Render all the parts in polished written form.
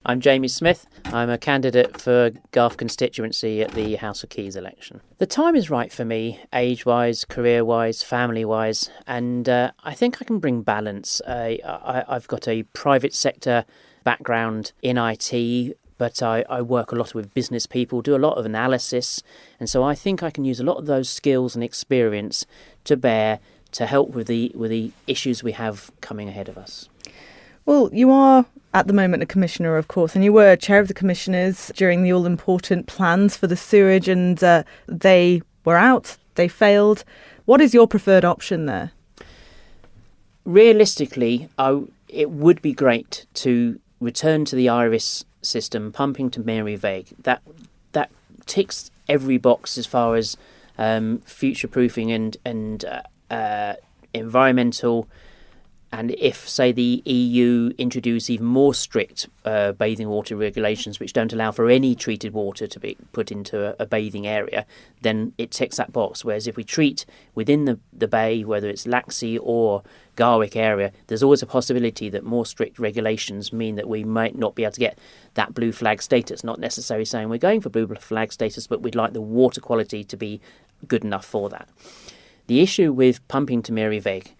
I'm Jamie Smith. I'm a candidate for Garff constituency at the House of Keys election. The time is right for me, age-wise, career-wise, family-wise, and I think I can bring balance. I've got a private sector background in IT, but I work a lot with business people, do a lot of analysis, and so I think I can use a lot of those skills and experience to bear to help with the issues we have coming ahead of us. Well, you are at the moment a commissioner, of course, and you were chair of the commissioners during the all-important plans for the sewage, and they were out, they failed. What is your preferred option there? Realistically, it would be great to return to the Iris system, pumping to Mary Vague. That ticks every box as far as future-proofing and environmental. And if, say, the EU introduce even more strict bathing water regulations, which don't allow for any treated water to be put into a bathing area, then it ticks that box. Whereas if we treat within the bay, whether it's Laxey or Garwick area, there's always a possibility that more strict regulations mean that we might not be able to get that blue flag status. Not necessarily saying we're going for blue flag status, but we'd like the water quality to be good enough for that. The issue with pumping to Mary Vague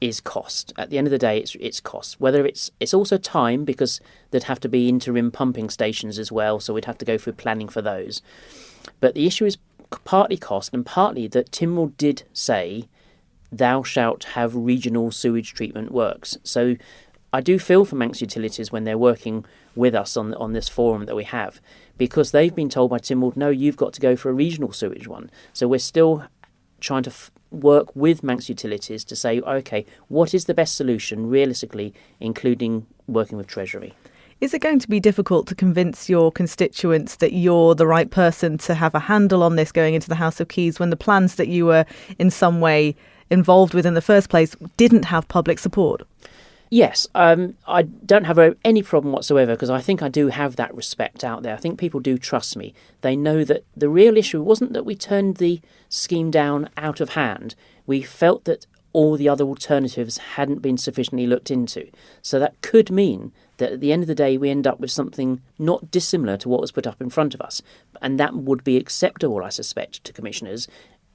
is cost. At the end of the day, it's cost. Whether it's also time, because there'd have to be interim pumping stations as well, so we'd have to go through planning for those. But the issue is partly cost and partly that Tynwald did say, "Thou shalt have regional sewage treatment works." So I do feel for Manx Utilities when they're working with us on this forum that we have, because they've been told by Tynwald, no, you've got to go for a regional sewage one. So we're still trying to work with Manx Utilities to say, okay, what is the best solution realistically, including working with Treasury? Is it going to be difficult to convince your constituents that you're the right person to have a handle on this going into the House of Keys when the plans that you were in some way involved with in the first place didn't have public support? Yes, I don't have any problem whatsoever, because I think I do have that respect out there. I think people do trust me. They know that the real issue wasn't that we turned the scheme down out of hand. We felt that all the other alternatives hadn't been sufficiently looked into. So that could mean that at the end of the day we end up with something not dissimilar to what was put up in front of us. And that would be acceptable, I suspect, to commissioners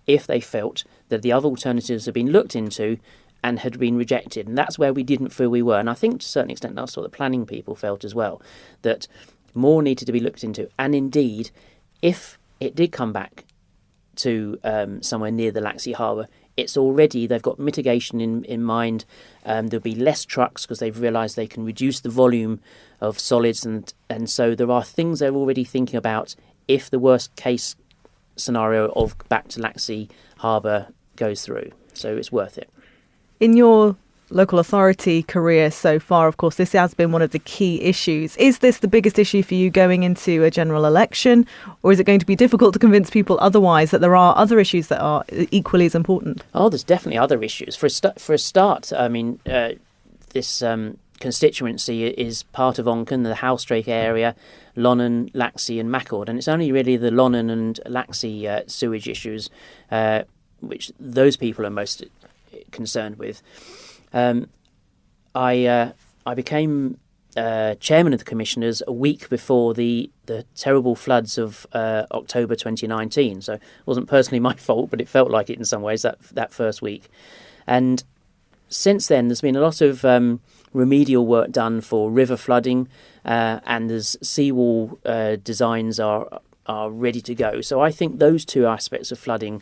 if they felt that the other alternatives had been looked into and had been rejected. And that's where we didn't feel we were. And I think to a certain extent that's what the planning people felt as well, that more needed to be looked into. And indeed, if it did come back to somewhere near the Laxey Harbour, they've got mitigation in mind. There'll be less trucks because they've realised they can reduce the volume of solids. And so there are things they're already thinking about if the worst case scenario of back to Laxey Harbour goes through. So it's worth it. In your local authority career so far, of course, this has been one of the key issues. Is this the biggest issue for you going into a general election, or is it going to be difficult to convince people otherwise that there are other issues that are equally as important? Oh, there's definitely other issues. For a start, I mean, this constituency is part of Onchan, the Howstrake area, Lonnan, Laxey and Mackord, and it's only really the Lonnan and Laxey sewage issues which those people are most concerned with. I became chairman of the commissioners a week before the terrible floods of October 2019. So it wasn't personally my fault, but it felt like it in some ways that first week. And since then, there's been a lot of remedial work done for river flooding, and there's seawall designs are ready to go. So I think those two aspects of flooding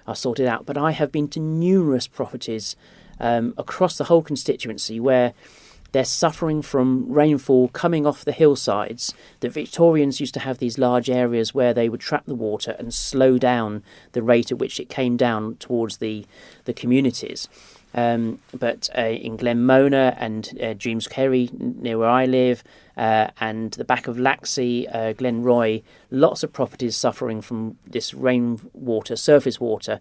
are sorted out. But I have been to numerous properties across the whole constituency where they're suffering from rainfall coming off the hillsides. The Victorians used to have these large areas where they would trap the water and slow down the rate at which it came down towards the communities. But in Glen Mona and James Kerry, near where I live, and the back of Laxey, Glen Roy, lots of properties suffering from this rainwater, surface water.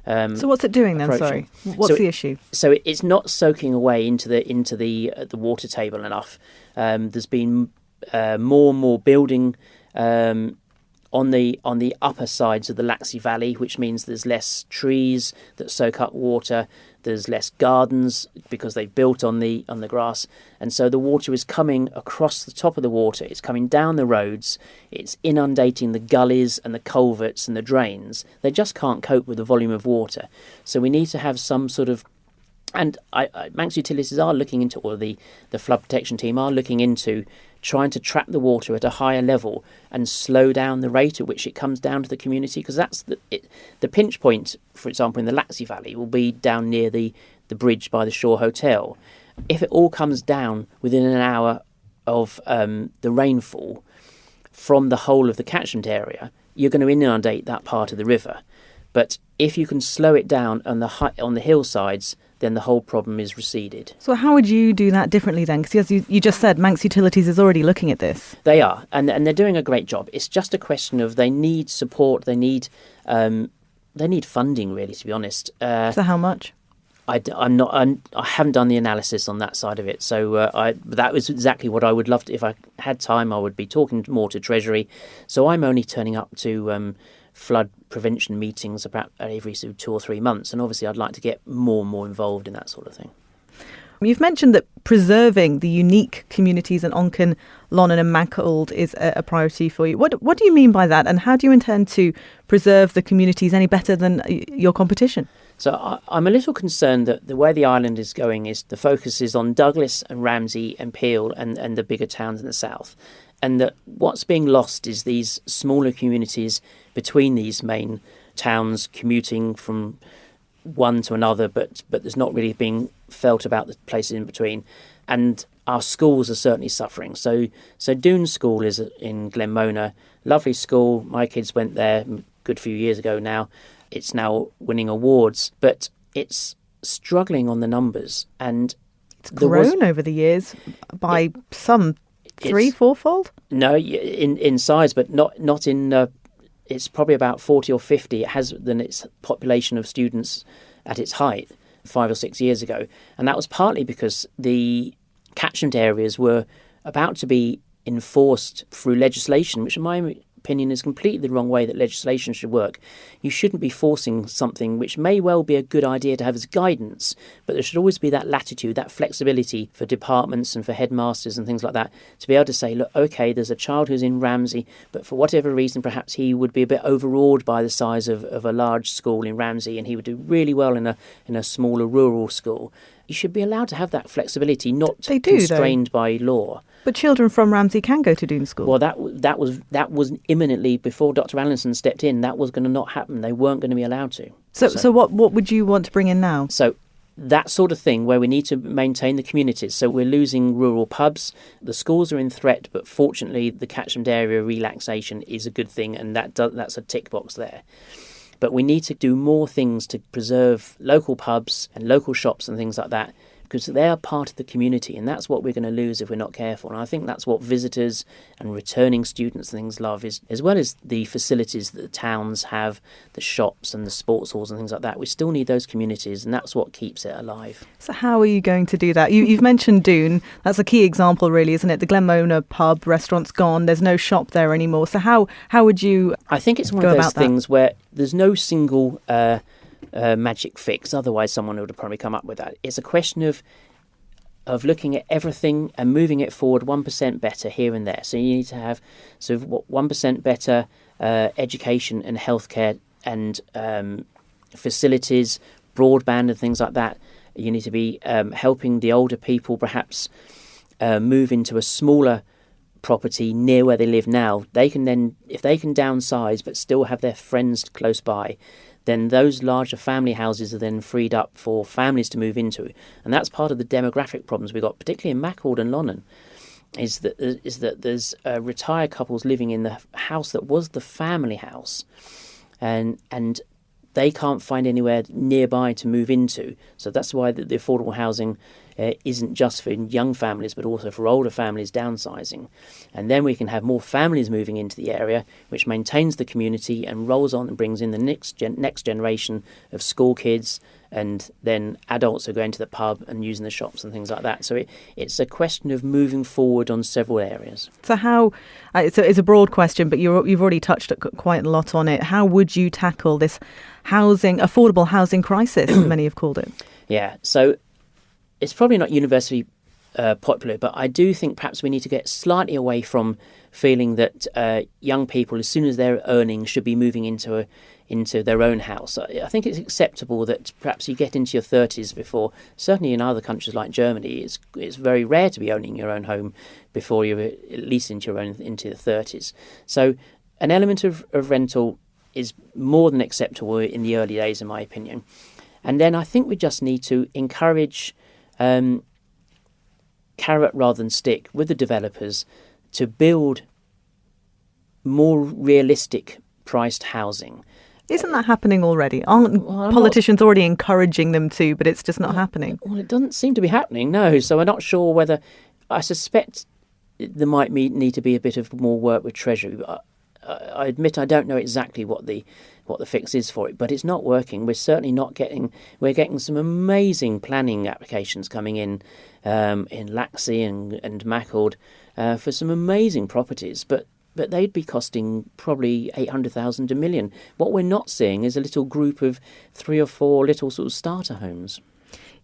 So what's it doing then? Approaching. Sorry, what's the issue? So it's not soaking away into the water table enough. There's been more and more building on the upper sides of the Laxey Valley, which means there's less trees that soak up water. There's less gardens because they've built on the grass, and so the water is coming across the top of the water. It's coming down the roads. It's inundating the gullies and the culverts and the drains. They just can't cope with the volume of water. So we need to have some sort of, and Manx Utilities are looking into, or the flood protection team are looking into, trying to trap the water at a higher level and slow down the rate at which it comes down to the community, because that's the pinch point, for example, in the Laxey Valley will be down near the bridge by the Shore Hotel. If it all comes down within an hour of the rainfall from the whole of the catchment area, you're going to inundate that part of the river. But if you can slow it down on the hillsides, then the whole problem is receded. So how would you do that differently then? Because as you just said, Manx Utilities is already looking at this. They are, and they're doing a great job. It's just a question of they need support, they need funding, really, to be honest. So how much? I haven't done the analysis on that side of it. So that was exactly what I would love to. If I had time, I would be talking more to Treasury. So I'm only turning up to flood prevention meetings about every 2 or 3 months, and obviously I'd like to get more and more involved in that sort of thing. You've mentioned that preserving the unique communities in Onken, Lonnon and Mackhold is a priority for you. What do you mean by that, and how do you intend to preserve the communities any better than your competition? So I'm a little concerned that the way the island is going is the focus is on Douglas and Ramsey and Peel and the bigger towns in the south, and that what's being lost is these smaller communities between these main towns, commuting from one to another, but there's not really being felt about the places in between. And our schools are certainly suffering. So Doon School is in Glenmona, lovely school. My kids went there a good few years ago now. It's now winning awards, but it's struggling on the numbers. And it's grown over the years by some 3-4-fold? No, in size, but not in. It's probably about 40 or 50. It has than its population of students at its height 5 or 6 years ago, and that was partly because the catchment areas were about to be enforced through legislation, which in my opinion is completely the wrong way that legislation should work. You shouldn't be forcing something which may well be a good idea to have as guidance, but there should always be that latitude, that flexibility for departments and for headmasters and things like that to be able to say, look, okay, there's a child who's in Ramsey, but for whatever reason perhaps he would be a bit overawed by the size of a large school in Ramsey, and he would do really well in a smaller rural school. You should be allowed to have that flexibility, not constrained by law. But children from Ramsey can go to Doon School. Well, that was imminently, before Dr. Allinson stepped in, that was going to not happen. They weren't going to be allowed to. So what would you want to bring in now? So that sort of thing where we need to maintain the communities. So we're losing rural pubs. The schools are in threat, but fortunately the catchment area relaxation is a good thing, and that's a tick box there. But we need to do more things to preserve local pubs and local shops and things like that, because they are part of the community, and that's what we're going to lose if we're not careful. And I think that's what visitors and returning students and things love, is as well as the facilities that the towns have, the shops and the sports halls and things like that. We still need those communities, and that's what keeps it alive. So how are you going to do that? You've mentioned Doon. That's a key example, really, isn't it? The Glenmona pub restaurant's gone. There's no shop there anymore. So how would you I think it's one of those things where there's no single magic fix, otherwise someone would have probably come up with that. It's a question of looking at everything and moving it forward 1% better here and there. So you need to have sort of 1% better education and healthcare and facilities, broadband and things like that. You need to be helping the older people perhaps move into a smaller property near where they live now. They can then, if they can downsize but still have their friends close by, then those larger family houses are then freed up for families to move into. And that's part of the demographic problems we've got, particularly in Mackhold and Lonnon, is that there's retired couples living in the house that was the family house, and they can't find anywhere nearby to move into. So that's why the affordable housing isn't just for young families but also for older families downsizing. And then we can have more families moving into the area, which maintains the community and rolls on and brings in the next generation of school kids, and then adults who go into the pub and using the shops and things like that. So it's a question of moving forward on several areas. So it's a broad question, but you've already touched quite a lot on it. How would you tackle this affordable housing crisis, many have called it? Yeah, so it's probably not universally popular, but I do think perhaps we need to get slightly away from feeling that young people, as soon as they're earning, should be moving into their own house. I think it's acceptable that perhaps you get into your 30s before, certainly in other countries like Germany, it's very rare to be owning your own home before you're at least into the 30s. So an element of rental is more than acceptable in the early days, in my opinion. And then I think we just need to encourage carrot rather than stick with the developers to build more realistic priced housing. Isn't that happening already? Aren't politicians already encouraging them to, but it's just not happening? Well, it doesn't seem to be happening, no. So I'm not sure whether... I suspect there might need to be a bit of more work with Treasury. I admit I don't know exactly what the fix is for it, but it's not working. We're certainly not getting... We're getting some amazing planning applications coming in Laxey and Mackord for some amazing properties, but they'd be costing probably 800,000 to $1 million. What we're not seeing is a little group of 3 or 4 little sort of starter homes.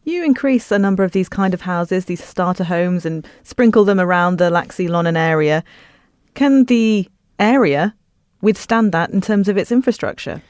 You increase a number of these kind of houses, these starter homes, and sprinkle them around the Laxey Lonnon area. Can the area withstand that in terms of its infrastructure?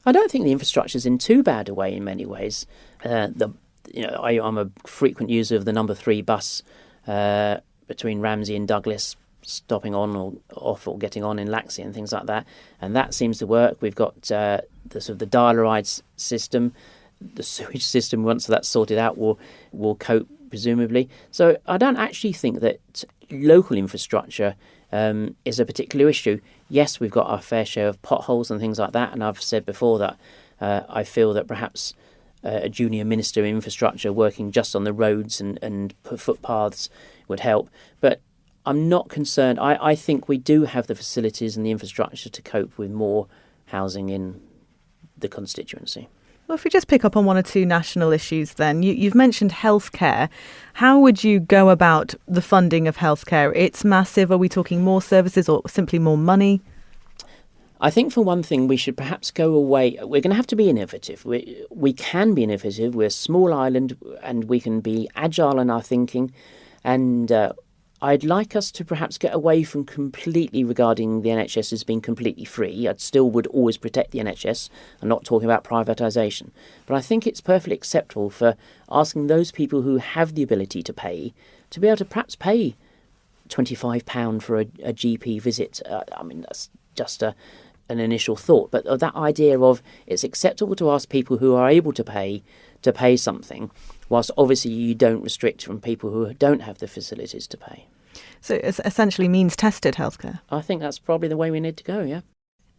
I don't think the infrastructure is in too bad a way in many ways. I'm a frequent user of the number 3 bus between Ramsey and Douglas, stopping on or off or getting on in Laxey and things like that, and that seems to work. We've got the dial-a-ride system, the sewage system. Once that's sorted out, will cope presumably. So I don't actually think that local infrastructure is a particular issue. Yes, we've got our fair share of potholes and things like that, and I've said before that I feel that perhaps a junior minister of infrastructure working just on the roads and footpaths would help, but I'm not concerned. I think we do have the facilities and the infrastructure to cope with more housing in the constituency. Well, if we just pick up on 1 or 2 national issues then. You've mentioned healthcare. How would you go about the funding of healthcare? It's massive. Are we talking more services or simply more money? I think for one thing, we should perhaps go away. We're going to have to be innovative. We can be innovative. We're a small island and we can be agile in our thinking. And I'd like us to perhaps get away from completely regarding the NHS as being completely free. I still would always protect the NHS. I'm not talking about privatisation. But I think it's perfectly acceptable for asking those people who have the ability to pay to be able to perhaps pay £25 for a GP visit. That's just an initial thought. But that idea of it's acceptable to ask people who are able to pay something, whilst obviously you don't restrict from people who don't have the facilities to pay. So it essentially means tested healthcare. I think that's probably the way we need to go, yeah.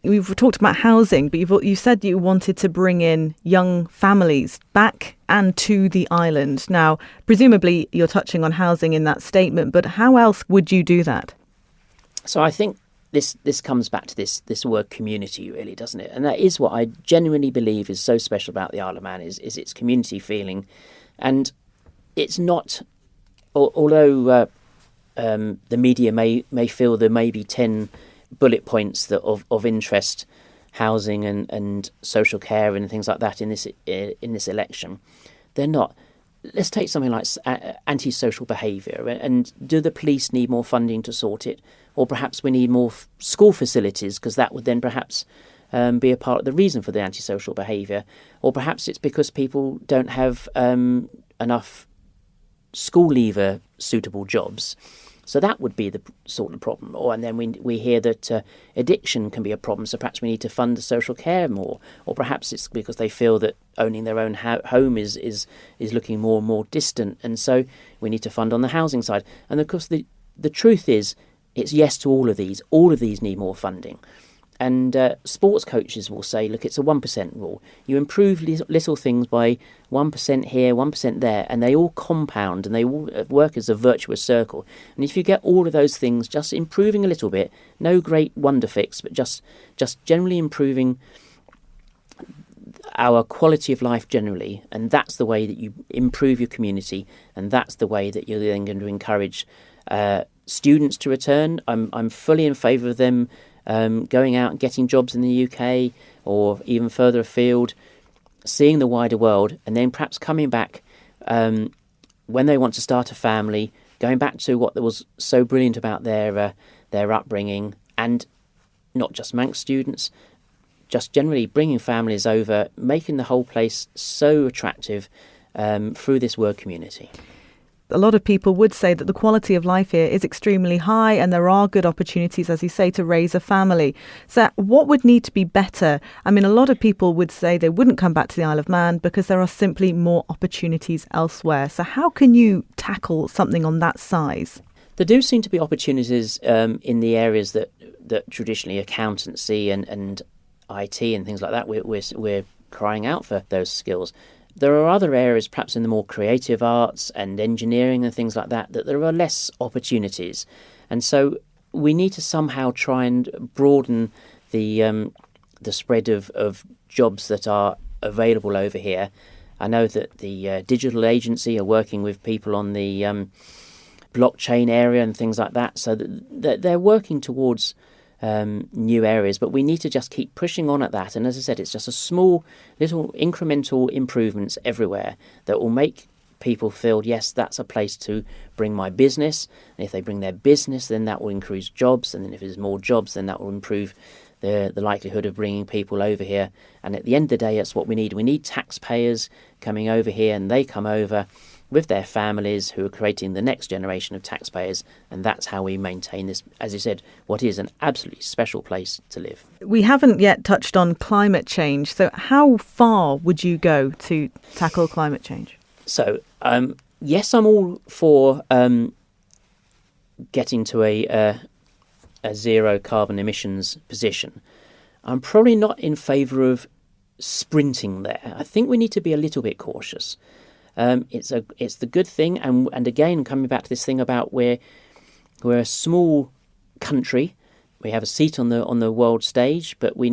We've talked about housing, but you said you wanted to bring in young families back and to the island. Now, presumably you're touching on housing in that statement, but how else would you do that? So I think this comes back to this word community, really, doesn't it? And that is what I genuinely believe is so special about the Isle of Man is its community feeling. And it's not, although the media may feel there may be 10 bullet points of interest, housing and social care and things like that in this election, they're not. Let's take something like antisocial behaviour. And do the police need more funding to sort it? Or perhaps we need more school facilities, because that would then perhaps be a part of the reason for the antisocial behaviour. Or perhaps it's because people don't have enough school leaver suitable jobs. So that would be the sort of problem. And then we hear that addiction can be a problem, so perhaps we need to fund the social care more. Or perhaps it's because they feel that owning their own home is looking more and more distant, and so we need to fund on the housing side. And of course the truth is, it's yes to all of these. All of these need more funding. sports coaches will say, look, it's a 1% rule. You improve little things by 1% here, 1% there, and they all compound and they all work as a virtuous circle. And if you get all of those things just improving a little bit, no great wonder fix, but just generally improving our quality of life generally, and that's the way that you improve your community, and that's the way that you're then going to encourage students to return. I'm fully in favour of them going out and getting jobs in the UK or even further afield, seeing the wider world, and then perhaps coming back when they want to start a family, going back to what was so brilliant about their upbringing, and not just Manx students, just generally bringing families over, making the whole place so attractive through this work community. A lot of people would say that the quality of life here is extremely high and there are good opportunities, as you say, to raise a family. So what would need to be better? I mean, a lot of people would say they wouldn't come back to the Isle of Man because there are simply more opportunities elsewhere. So how can you tackle something on that size? There do seem to be opportunities in the areas that traditionally accountancy and IT and things like that, we're crying out for those skills. There are other areas, perhaps in the more creative arts and engineering and things like that there are less opportunities. And so we need to somehow try and broaden the spread of jobs that are available over here. I know that the digital agency are working with people on the blockchain area and things like that, so that they're working towards new areas, but we need to just keep pushing on at that. And as I said, it's just a small little incremental improvements everywhere that will make people feel, yes, that's a place to bring my business. And if they bring their business, then that will increase jobs, and then if there's more jobs, then that will improve the likelihood of bringing people over here. And at the end of the day, that's what we need. We need taxpayers coming over here, and they come over with their families who are creating the next generation of taxpayers, and that's how we maintain this, as you said, what is an absolutely special place to live. We haven't yet touched on climate change, so how far would you go to tackle climate change? So, yes, I'm all for getting to a zero carbon emissions position. I'm probably not in favour of sprinting there. I think we need to be a little bit cautious. It's the good thing, and again, coming back to this thing about we're a small country, we have a seat on the world stage, but we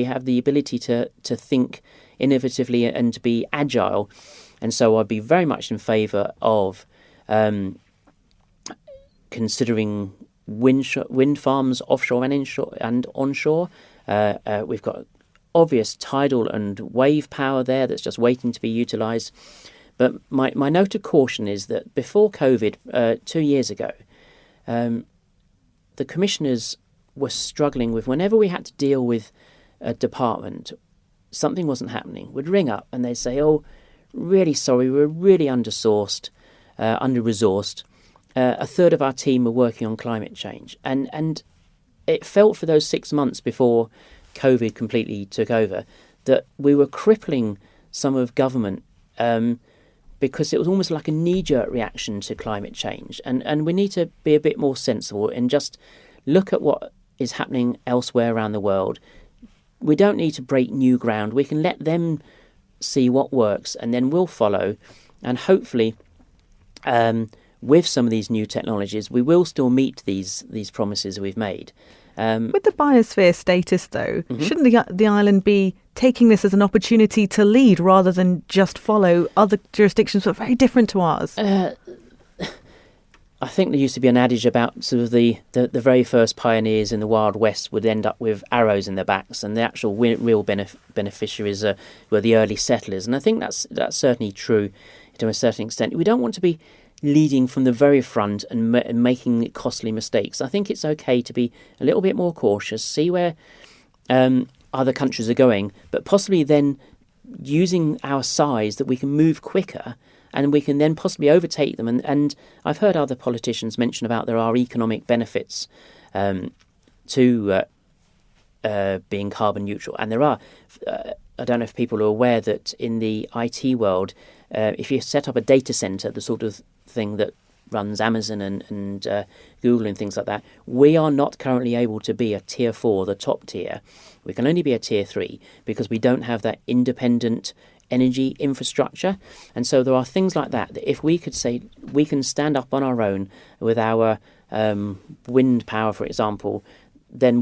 have the ability to think innovatively and to be agile, and so I'd be very much in favour of considering wind farms offshore and onshore. We've got obvious tidal and wave power there that's just waiting to be utilised. But my note of caution is that before COVID, 2 years ago, the commissioners were struggling with, whenever we had to deal with a department, something wasn't happening, would ring up and they'd say, oh, really sorry, we're really under-resourced. A third of our team were working on climate change. And it felt for those 6 months before COVID completely took over that we were crippling some of government because it was almost like a knee-jerk reaction to climate change. And we need to be a bit more sensible and just look at what is happening elsewhere around the world. We don't need to break new ground. We can let them see what works and then we'll follow. And hopefully with some of these new technologies, we will still meet these promises we've made. With the biosphere status, though, shouldn't the island be taking this as an opportunity to lead rather than just follow other jurisdictions that are very different to ours? I think there used to be an adage about sort of the very first pioneers in the Wild West would end up with arrows in their backs, and the actual real beneficiaries were the early settlers. And I think that's certainly true to a certain extent. We don't want to be leading from the very front and making costly mistakes. I think it's okay to be a little bit more cautious, see where other countries are going, but possibly then using our size that we can move quicker and we can then possibly overtake them. And I've heard other politicians mention about there are economic benefits to being carbon neutral. And there are, I don't know if people are aware that in the IT world, if you set up a data centre, the sort of thing that runs Amazon and Google and things like that, we are not currently able to be a tier 4, the top tier. We can only be a tier 3 because we don't have that independent energy infrastructure. And so there are things like that if we could say we can stand up on our own with our wind power, for example, then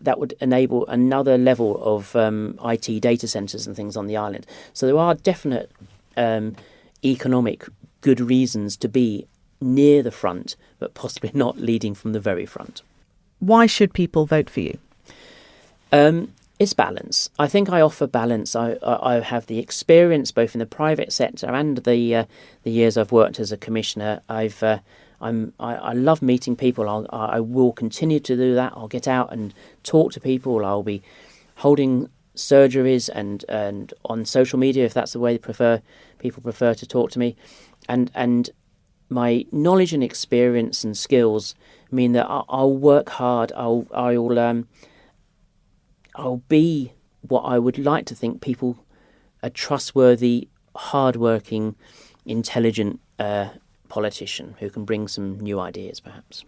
that would enable another level of IT data centres and things on the island. So there are definite economic good reasons to be near the front, but possibly not leading from the very front. Why should people vote for you? It's balance. I think I offer balance. I have the experience both in the private sector and the years I've worked as a commissioner. I love meeting people. I will continue to do that. I'll get out and talk to people. I'll be holding surgeries and on social media if that's the way people prefer to talk to me. And my knowledge and experience and skills mean that I'll work hard. I'll be what I would like to think people, a trustworthy, hardworking, intelligent politician who can bring some new ideas, perhaps.